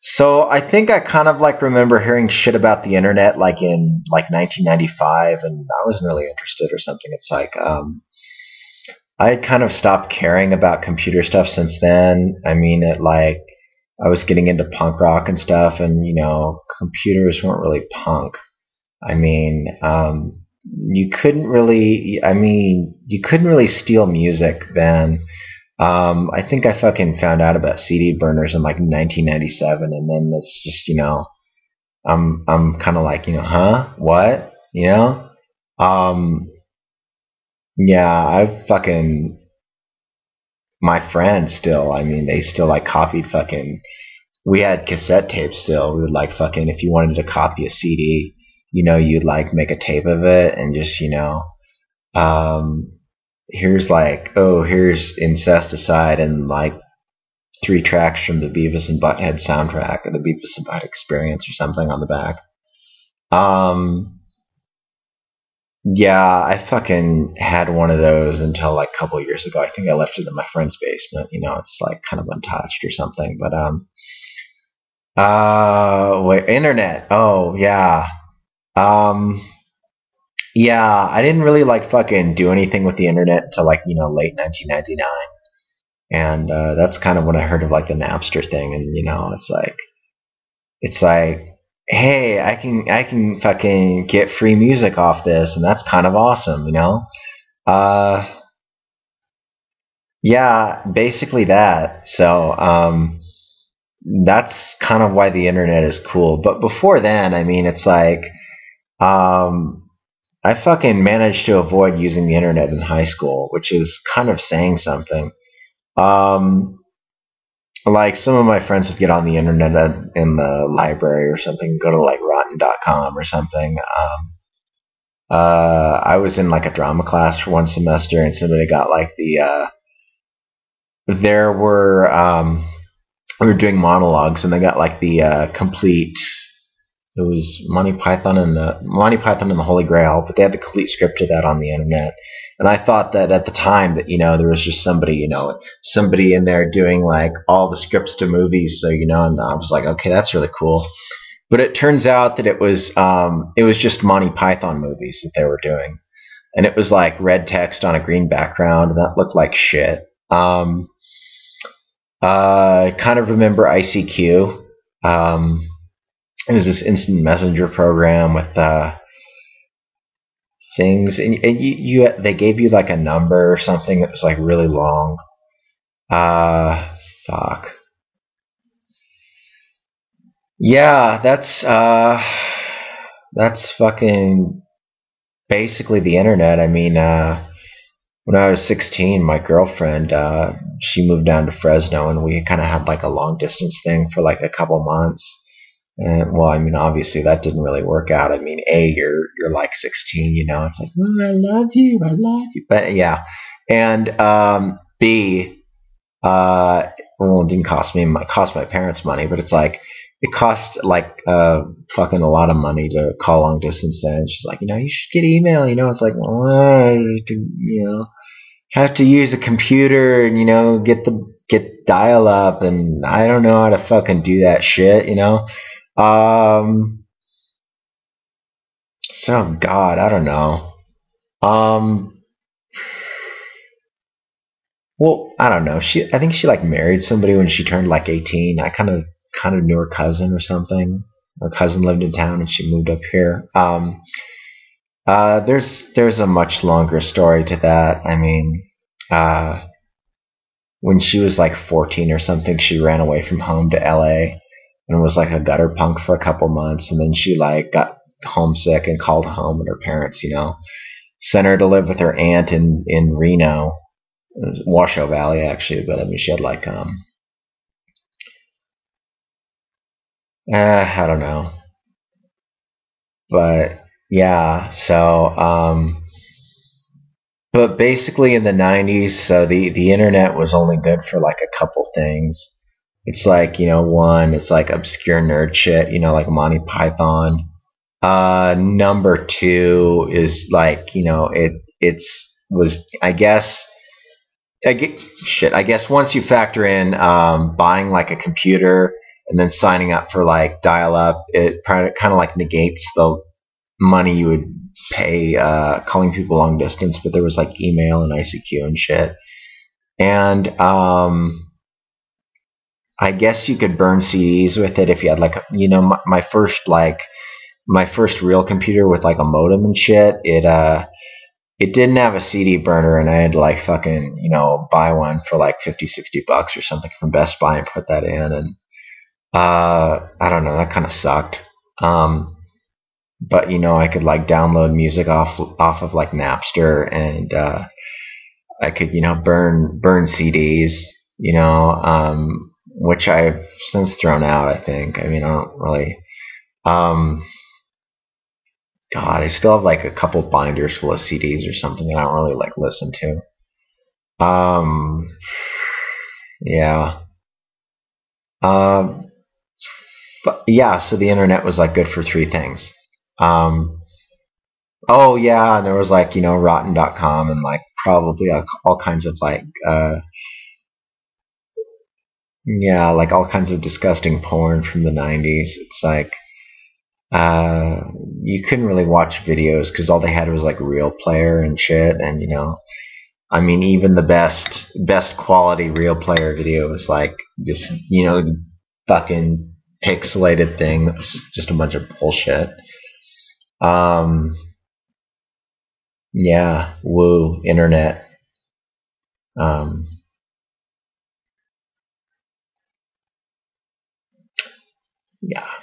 So I think I kind of like remember hearing shit about the internet like in like 1995, and I wasn't really interested or something. It's like I had kind of stopped caring about computer stuff since then. I mean, I was getting into punk rock and stuff, and computers weren't really punk. I mean, you couldn't really. I mean, you couldn't really steal music then. I think I fucking found out about CD burners in like 1997, and then that's just I'm kind of like huh, what, um, yeah, I fucking my friends still. I mean, they still like copied fucking. We had cassette tapes still. We would like fucking if you wanted to copy a CD, you'd like make a tape of it and just um, here's like, oh, here's Incesticide and like three tracks from the Beavis and Butthead soundtrack or the Beavis and Butt Experience or something on the back. Um, yeah, I fucking had one of those until like a couple of years ago. I think I left it in my friend's basement. It's like kind of untouched or something. But wait, internet. Oh yeah. Um, yeah, I didn't really like fucking do anything with the internet until like late 1999. And that's kind of when I heard of like the Napster thing, and it's like, hey, I can fucking get free music off this, and that's kind of awesome. Uh, yeah, basically that. So that's kind of why the internet is cool. But before then, I mean, it's like I fucking managed to avoid using the internet in high school, which is kind of saying something. Um, like some of my friends would get on the internet in the library or something, go to like rotten.com or something. I was in like a drama class for one semester, and somebody got like there were, we were doing monologues, and they got like the complete. It was Monty Python and the Holy Grail, but they had the complete script to that on the internet. And I thought that at the time that there was just somebody in there doing like all the scripts to movies. So and I was like, okay, that's really cool. But it turns out that it was just Monty Python movies that they were doing, and it was like red text on a green background, and that looked like shit. I kind of remember ICQ. It was this instant messenger program with things, and they gave you like a number or something that was like really long. Fuck. Yeah, that's fucking basically the internet. I mean, when I was 16, my girlfriend, she moved down to Fresno, and we kind of had like a long distance thing for like a couple months. And well, I mean, obviously that didn't really work out. I mean, you're like 16, it's like, oh, I love you. But yeah, and B, well, it didn't cost my parents money, but it's like it cost like fucking a lot of money to call long distance. Then she's like, you should get email. It's like, well, have to use a computer and get dial up, and I don't know how to fucking do that shit. So God, I don't know. Um, well, I don't know. I think she like married somebody when she turned like 18. I kind of knew her cousin or something. Her cousin lived in town, and she moved up here. There's a much longer story to that. I mean, when she was like 14 or something, she ran away from home to LA and was like a gutter punk for a couple months, and then she like got homesick and called home, and her parents, sent her to live with her aunt in Reno, Washoe Valley actually. But I mean, she had like I don't know, but yeah. So but basically in the 90s, so the internet was only good for like a couple things. It's like, one, it's like obscure nerd shit, like Monty Python. Number two is like, I guess, I guess once you factor in buying like a computer and then signing up for like dial up, it kind of like negates the money you would pay calling people long distance, but there was like email and ICQ and shit. And I guess you could burn CDs with it if you had like my first real computer with like a modem and shit. It didn't have a CD burner, and I had to like fucking buy one for like $50-$60 or something from Best Buy and put that in. And I don't know, that kind of sucked. But I could like download music off of like Napster, and I could burn CDs, which I've since thrown out. I think. I mean, I don't really. God, I still have like a couple binders full of CDs or something that I don't really like listen to. Yeah. Yeah. So the internet was like good for three things. Oh yeah, and there was like rotten.com and like probably all kinds of like yeah, like all kinds of disgusting porn from the 90s. It's like you couldn't really watch videos because all they had was like Real Player and shit. And I mean, even the best quality Real Player video was like just the fucking pixelated thing. It was just a bunch of bullshit. Yeah, woo, internet. Yeah.